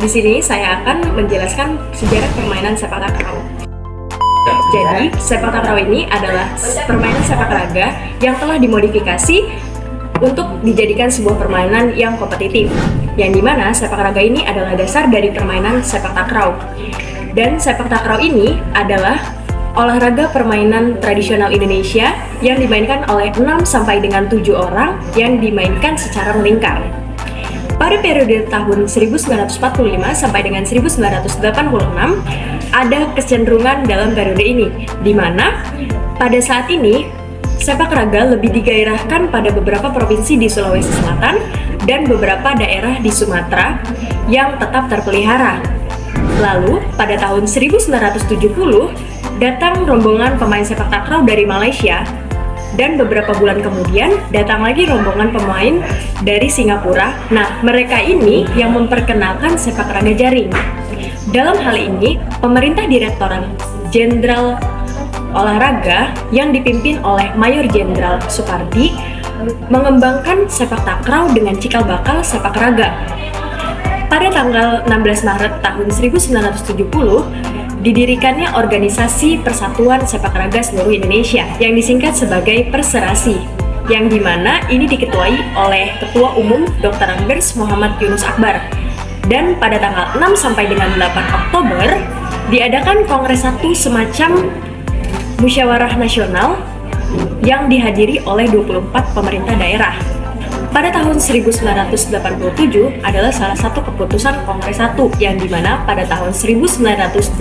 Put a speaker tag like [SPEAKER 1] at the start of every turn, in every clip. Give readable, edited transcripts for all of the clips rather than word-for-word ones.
[SPEAKER 1] Di sini saya akan menjelaskan sejarah permainan sepak takraw. Jadi, sepak takraw ini adalah permainan sepak raga yang telah dimodifikasi untuk dijadikan sebuah permainan yang kompetitif, yang dimana sepak raga ini adalah dasar dari permainan sepak takraw. Dan sepak takraw ini adalah olahraga permainan tradisional Indonesia yang dimainkan oleh 6 sampai dengan 7 orang yang dimainkan secara melingkar. Pada periode tahun 1945 sampai dengan 1986 ada kecenderungan dalam periode ini, di mana pada saat ini sepak raga lebih digairahkan pada beberapa provinsi di Sulawesi Selatan dan beberapa daerah di Sumatera yang tetap terpelihara. Lalu pada tahun 1970 datang rombongan pemain sepak takraw dari Malaysia. Dan beberapa bulan kemudian datang lagi rombongan pemain dari Singapura. Nah, mereka ini yang memperkenalkan sepak raga jaring. Dalam hal ini, pemerintah Direktorat Jenderal Olahraga yang dipimpin oleh Mayor Jenderal Soekardi mengembangkan sepak takraw dengan cikal bakal sepak raga. Pada tanggal 16 Maret tahun 1970, didirikannya Organisasi Persatuan Sepak Raga Seluruh Indonesia yang disingkat sebagai Perserasi, yang dimana ini diketuai oleh Ketua Umum Dr. Anggers Muhammad Yunus Akbar. Dan pada tanggal 6 sampai dengan 8 Oktober diadakan Kongres 1 semacam musyawarah nasional yang dihadiri oleh 24 pemerintah daerah. Pada tahun 1987 adalah salah satu keputusan Kongres 1 yang dimana pada tahun 1986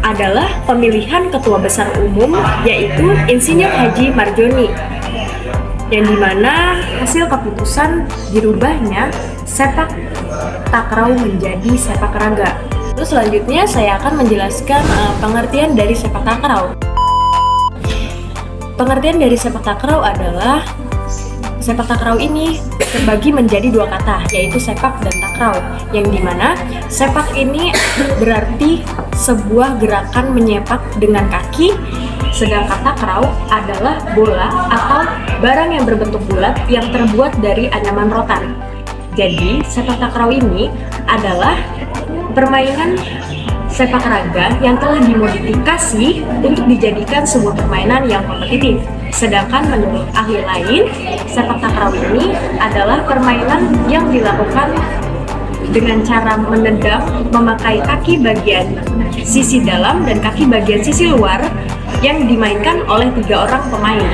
[SPEAKER 1] adalah pemilihan Ketua Besar Umum yaitu Insinyur Haji Marjoni, yang dimana hasil keputusan dirubahnya sepak takraw menjadi sepak raga. Terus selanjutnya saya akan menjelaskan pengertian dari sepak takraw. Pengertian dari sepak takraw adalah sepak takraw ini terbagi menjadi dua kata, yaitu sepak dan takraw, yang dimana sepak ini berarti sebuah gerakan menyepak dengan kaki, sedangkan takraw adalah bola atau barang yang berbentuk bulat yang terbuat dari anyaman rotan. Jadi sepak takraw ini adalah permainan sepak raga yang telah dimodifikasi untuk dijadikan sebuah permainan yang kompetitif. Sedangkan menurut ahli lain, sepak takraw ini adalah permainan yang dilakukan dengan cara menendang memakai kaki bagian sisi dalam dan kaki bagian sisi luar yang dimainkan oleh 3 orang pemain.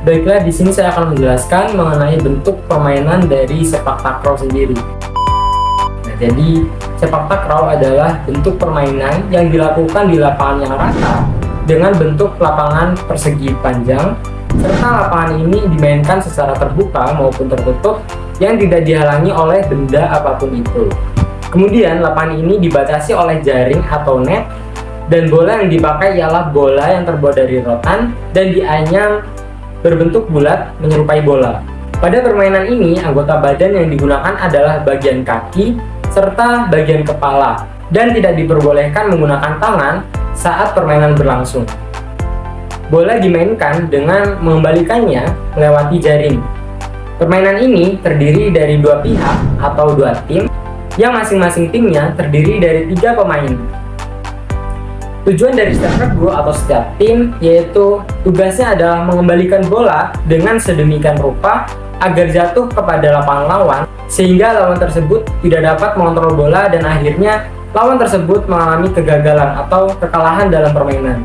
[SPEAKER 2] Baiklah, di sini saya akan menjelaskan mengenai bentuk permainan dari sepak takraw sendiri. Nah, jadi sepak takraw adalah bentuk permainan yang dilakukan di lapangan yang rata dengan bentuk lapangan persegi panjang, serta lapangan ini dimainkan secara terbuka maupun tertutup yang tidak dihalangi oleh benda apapun itu. Kemudian lapangan ini dibatasi oleh jaring atau net, dan bola yang dipakai ialah bola yang terbuat dari rotan dan dianyam berbentuk bulat menyerupai bola. Pada permainan ini, anggota badan yang digunakan adalah bagian kaki serta bagian kepala, dan tidak diperbolehkan menggunakan tangan saat permainan berlangsung. Bola dimainkan dengan mengembalikannya melewati jaring. Permainan ini terdiri dari 2 pihak atau 2 tim, yang masing-masing timnya terdiri dari 3 pemain. Tujuan dari setiap regu atau setiap tim yaitu tugasnya adalah mengembalikan bola dengan sedemikian rupa agar jatuh kepada lapangan lawan, sehingga lawan tersebut tidak dapat mengontrol bola dan akhirnya lawan tersebut mengalami kegagalan atau kekalahan dalam permainan.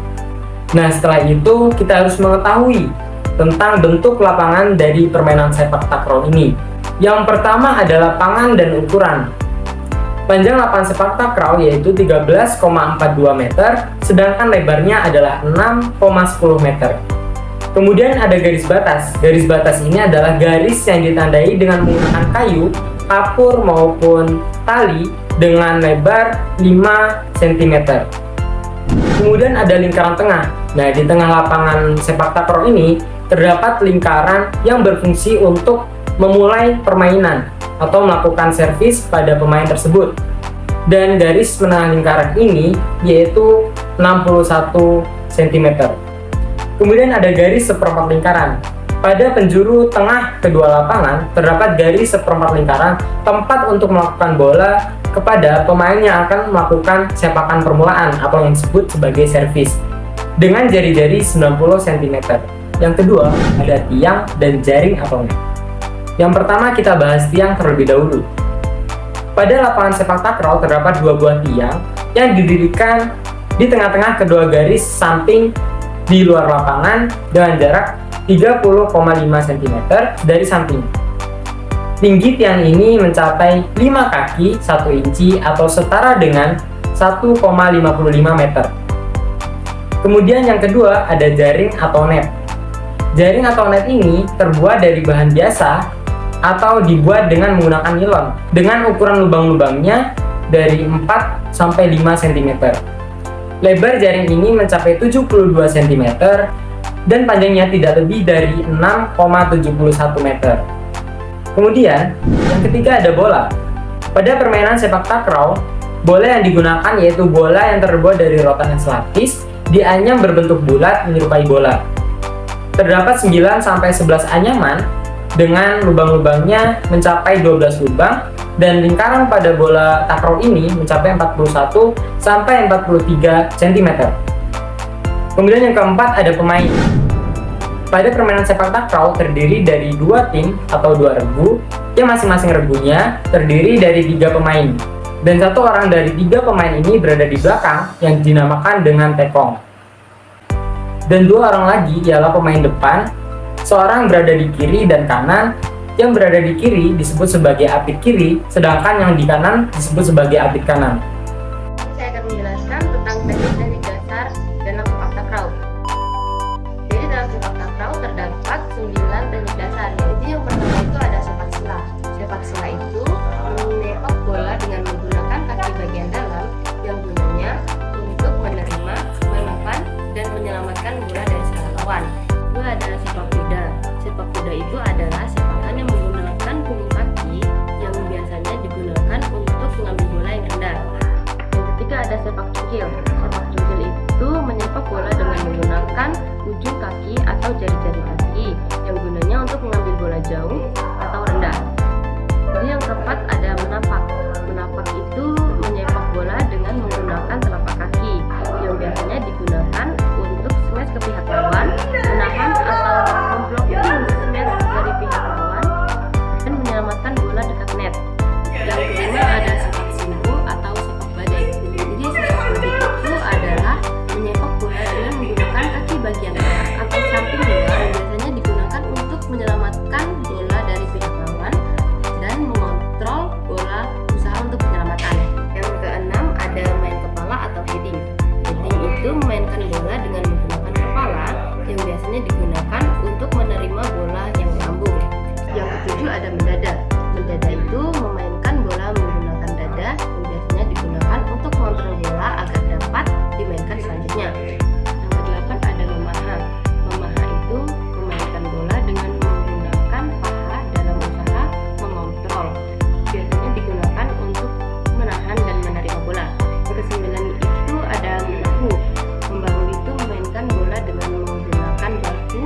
[SPEAKER 2] Nah, setelah itu kita harus mengetahui tentang bentuk lapangan dari permainan sepak takraw ini. Yang pertama adalah lapangan dan ukuran. Panjang lapangan sepak takraw yaitu 13,42 meter, sedangkan lebarnya adalah 6,10 meter. Kemudian ada garis batas. Garis batas ini adalah garis yang ditandai dengan menggunakan kayu, kapur maupun tali dengan lebar 5 cm. Kemudian ada lingkaran tengah. Nah, di tengah lapangan sepak takraw ini terdapat lingkaran yang berfungsi untuk memulai permainan atau melakukan servis pada pemain tersebut. Dan garis menengah lingkaran ini yaitu 61 cm. Kemudian ada garis seperempat lingkaran. Pada penjuru tengah kedua lapangan terdapat garis seperempat lingkaran tempat untuk melakukan bola kepada pemain yang akan melakukan sepakan permulaan atau yang disebut sebagai servis dengan jari-jari 90 cm. Yang kedua ada tiang dan jaring atau net. Yang pertama kita bahas tiang terlebih dahulu. Pada lapangan sepak takraw terdapat dua buah tiang yang didirikan di tengah-tengah kedua garis samping di luar lapangan dengan jarak 30,5 cm dari samping. Tinggi tiang ini mencapai 5 kaki 1 inci atau setara dengan 1,55 meter. Kemudian yang kedua ada jaring atau net. Jaring atau net ini terbuat dari bahan biasa atau dibuat dengan menggunakan nilon dengan ukuran lubang-lubangnya dari 4 sampai 5 cm. Lebar jaring ini mencapai 72 cm dan panjangnya tidak lebih dari 6,71 meter. Kemudian, yang ketiga ada bola. Pada permainan sepak takraw, bola yang digunakan yaitu bola yang terbuat dari rotan yang selapis, dianyam berbentuk bulat menyerupai bola. Terdapat 9 sampai 11 anyaman dengan lubang-lubangnya mencapai 12 lubang dan lingkaran pada bola takraw ini mencapai 41 sampai 43 cm. Kemudian yang keempat ada pemain. Pada permainan sepak takraw terdiri dari dua tim atau dua regu yang masing-masing regunya terdiri dari 3 pemain dan satu orang dari 3 pemain ini berada di belakang yang dinamakan dengan tekong. Dan 2 orang lagi ialah pemain depan, seorang berada di kiri dan kanan. Yang berada di kiri disebut sebagai apit kiri, sedangkan yang di kanan disebut sebagai apit kanan.
[SPEAKER 3] Saya akan menjelaskan tentang teknik dasar dalam sepak takraw. Jadi dalam sepak takraw terdapat 9 teknik dasar. Jadi yang pertama itu ada sepak sela. Sepak sela itu menepak bola dengan menggunakan kaki bagian dalam yang gunanya untuk menerima, menahan, dan menyelamatkan bola dari serangan lawan. Kedua ada sepak kuda. Sepak kuda itu adalah sepakan yang menggunakan punggung kaki yang biasanya digunakan untuk mengambil bola yang rendah. Yang ketiga ada sepak cungkil. Sepak cungkil itu menyepak bola dengan menggunakan ujung kaki atau jari-jari kaki yang gunanya untuk mengambil bola jauh atau rendah. Jadi yang keempat ada menapak. Menapak itu menyepak bola dengan menggunakan telapak kaki yang biasanya digunakan untuk smash ke pihak lawan, menahan atau memblokking smash dari pihak lawan, dan menyelamatkan bola dekat net. Yang kelima ada sepak simpu atau sepak badai. Jadi sepak badai itu adalah menyepak bola dengan menggunakan kaki bagian tengah atau samping bola yang biasanya digunakan untuk menyelamatkan bola dari pihak lawan dan mengontrol bola usaha untuk penyelamatan. Yang keenam ada main kepala atau heading. Heading itu memainkan bola dengan menggunakan kepala yang biasanya digunakan untuk menerima bola yang melambung. Yang ketujuh ada mendada. Mendada itu memainkan bola menggunakan dada yang biasanya digunakan untuk mengontrol bola agar dapat dimainkan selanjutnya. Yang kedelapan ada memaha. Memaha itu memainkan bola dengan menggunakan paha dalam usaha mengontrol. Biasanya digunakan untuk menahan dan menerima bola. Yang kesembilan itu ada membahu. Membahu itu memainkan bola dengan menggunakan bahu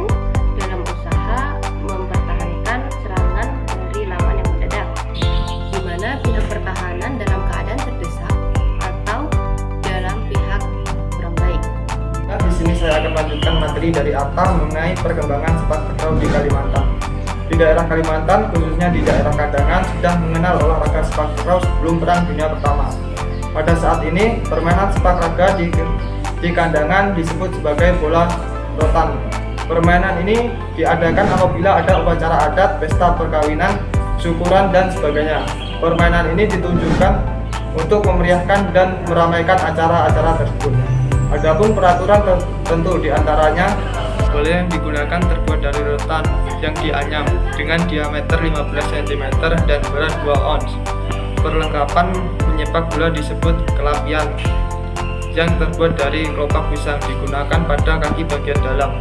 [SPEAKER 3] dalam usaha mempertahankan serangan dari lawan yang mendadak, di mana pihak pertahanan dalam keadaan terdesak atau dalam pihak kurang baik.
[SPEAKER 4] Nah, di sini saya akan melanjutkan materi dari Atta mengenai perkembangan sepak takraw di Kalimantan. Di daerah Kalimantan, khususnya di daerah Kandangan, sudah mengenal olahraga sepak takraw sebelum Perang Dunia Pertama. Pada saat ini, permainan sepak raga di Kandangan disebut sebagai bola rotan. Permainan ini diadakan apabila ada upacara adat, pesta perkawinan, syukuran, dan sebagainya. Permainan ini ditunjukkan untuk memeriahkan dan meramaikan acara-acara tersebut. Adapun peraturan tertentu diantaranya boleh digunakan terbuat dari rotan yang dianyam dengan diameter 15 cm dan berat 2 ons. Perlengkapan menyepak bola disebut kelapian yang terbuat dari kelopak pisang digunakan pada kaki bagian dalam.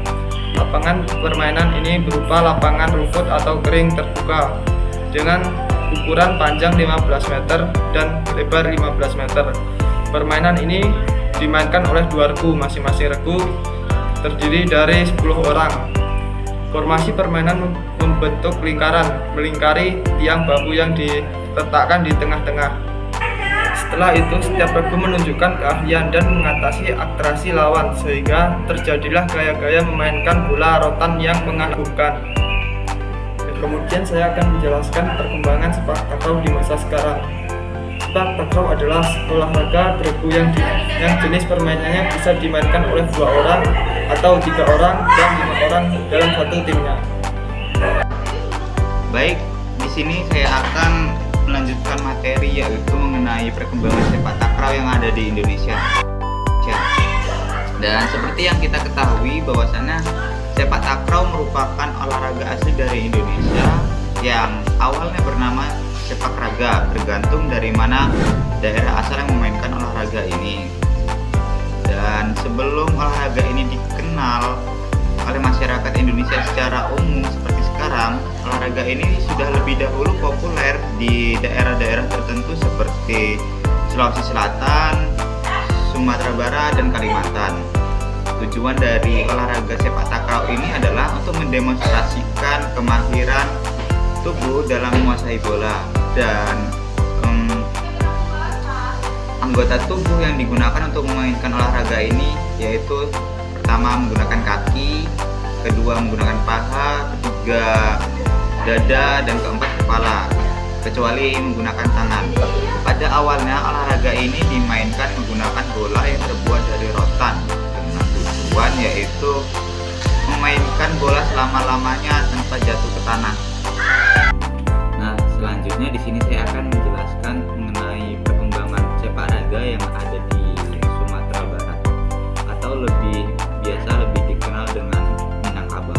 [SPEAKER 4] Lapangan permainan ini berupa lapangan rumput atau kering terbuka dengan ukuran panjang 15 meter dan lebar 15 meter. Permainan ini dimainkan oleh 2 regu, masing-masing regu terdiri dari 10 orang. Formasi permainan membentuk lingkaran, melingkari tiang bambu yang diletakkan di tengah-tengah. Setelah itu, setiap regu menunjukkan keahlian dan mengatasi atraksi lawan, sehingga terjadilah gaya-gaya memainkan bola rotan yang mengagumkan. Kemudian saya akan menjelaskan perkembangan sepak takraw di masa sekarang. Sepak takraw adalah olahraga beregu yang jenis permainannya bisa dimainkan oleh 2 orang atau 3 orang dan 5 orang dalam satu timnya.
[SPEAKER 5] Baik, di sini saya akan melanjutkan materi yaitu mengenai perkembangan sepak takraw yang ada di Indonesia. Dan seperti yang kita ketahui bahwasannya sepak takraw merupakan olahraga asli dari Indonesia yang awalnya bernama sepak raga, tergantung dari mana daerah asal yang memainkan olahraga ini. Dan sebelum olahraga ini dikenal oleh masyarakat Indonesia secara umum seperti sekarang, olahraga ini sudah lebih dahulu populer di daerah-daerah tertentu seperti Sulawesi Selatan, Sumatera Barat, dan Kalimantan. Tujuan dari olahraga sepak takraw ini adalah untuk mendemonstrasikan kemahiran tubuh dalam menguasai bola dan anggota tubuh yang digunakan untuk memainkan olahraga ini yaitu pertama menggunakan kaki, kedua menggunakan paha, ketiga dada, dan keempat kepala, kecuali menggunakan tangan. Pada awalnya olahraga ini dimainkan menggunakan bola yang terbuat dari rotan dengan tujuan yaitu memainkan bola selama-lamanya tanpa jatuh ke tanah. Nah, selanjutnya di sini saya akan menjelaskan mengenai perkembangan sepak raga yang ada di Sumatera Barat atau lebih dikenal dengan Minangkabau.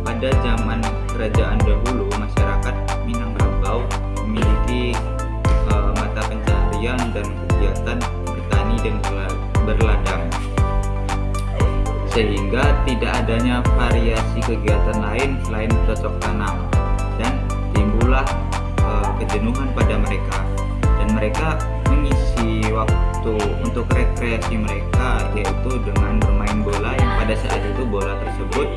[SPEAKER 5] Pada zaman kerajaan dahulu, masyarakat Minangkabau memiliki mata pencaharian dan kegiatan bertani dan berladang, sehingga tidak adanya variasi kegiatan lain selain bercocok tanam, dan timbullah kejenuhan pada mereka, dan mereka mengisi waktu untuk rekreasi mereka yaitu dengan bermain bola yang pada saat itu bola tersebut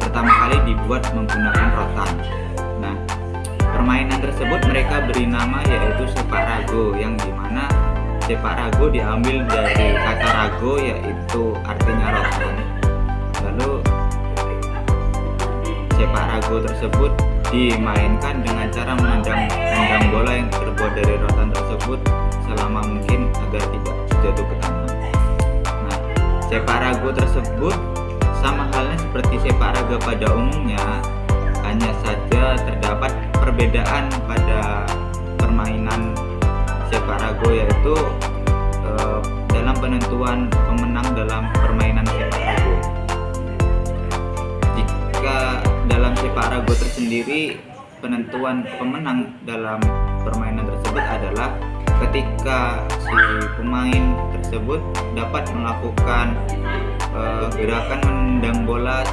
[SPEAKER 5] pertama kali dibuat menggunakan rotan. Nah, permainan tersebut mereka beri nama yaitu sepak rago, yang dimana sepak rago diambil dari kata rago yaitu artinya rotan. Lalu sepak rago tersebut dimainkan dengan cara menendang bola yang terbuat dari rotan tersebut selama mungkin agar tidak jatuh ke tanah. Nah, sepak rago tersebut sama halnya seperti sepak raga pada umumnya, hanya saja terdapat perbedaan pada permainan sepak rago yaitu dalam penentuan pemenang dalam permainan sepak rago. Jika dalam sepak rago tersendiri, penentuan pemenang dalam permainan tersebut adalah ketika si pemain tersebut dapat melakukan gerakan menendang bola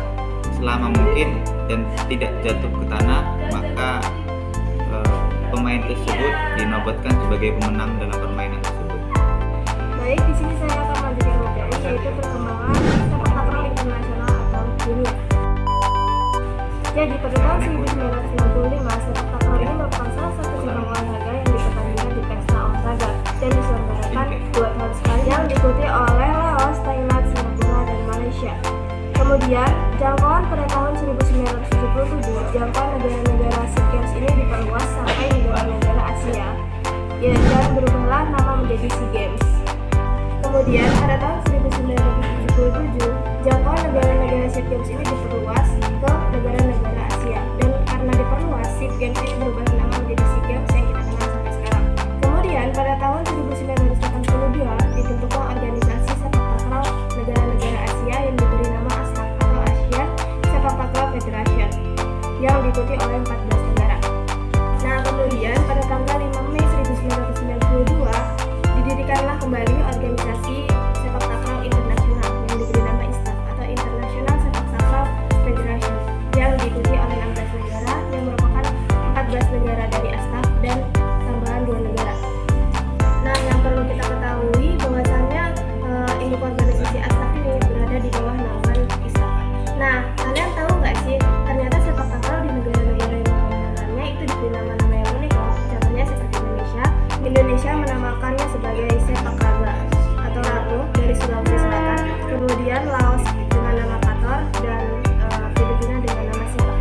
[SPEAKER 5] selama mungkin dan tidak jatuh ke tanah, maka pemain tersebut dinobatkan sebagai pemenang dalam permainan tersebut.
[SPEAKER 1] Baik, di sini saya akan melanjutkan materi yaitu perkembangan sepak takraw internasional atau dunia. Jadi pada tahun 1995, sepak takraw ini merupakan salah satu cabang olahraga yang dipertandingkan di pesta olahraga dan diselenggarakan 2 tahun sekali, yang diikuti oleh Laos, Thailand, Singapura, dan Malaysia. Kemudian, jangkauan pada tahun 1977, jangkauan negara-negara SEA Games ini diperluas sampai negara-negara Asia, dan berubahlah nama menjadi SEA Games. Kemudian, pada tahun 1977, jangkauan negara-negara SEA Games ini diperluas ke negara-negara Asia, dan karena diperluas, SEA Games ini berubah nama menjadi SEA Games yang kita kenal sampai sekarang. Kemudian, pada tahun 1982, dibentuklah organisasi sepak takraw negara-negara Asia yang diberi nama ASTAF atau Asian Sepak Takraw Federation, yang diikuti oleh 14 negara. Nah, kemudian pada tanggal 5 Mei 1992 didirikanlah kembali organisasi sepak takraw internasional yang diberi nama ISTAF atau International Sepak Takraw Federation, yang diikuti oleh 16 negara yang merupakan 14 negara dari ASTAF dan tambahan 2 negara. Nah, yang perlu kita ketahui bahwasannya induk organisasi ASTAF ini berada di bawah naungan ISTAF. Nah, kalian tahu nggak sih
[SPEAKER 6] kemudian Laos dengan nama Qatar, dan Filipina dengan nama Sipa.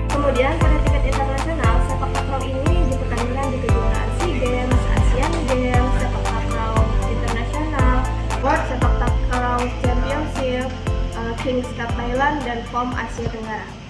[SPEAKER 6] Kemudian pada tingkat internasional, sepak takraw ini dipertandingkan di kejuaraan SEA Games, Asian Games, sepak takraw internasional, World Sepak Takraw Championship, Kings Cup Thailand, dan POM Asia Tenggara.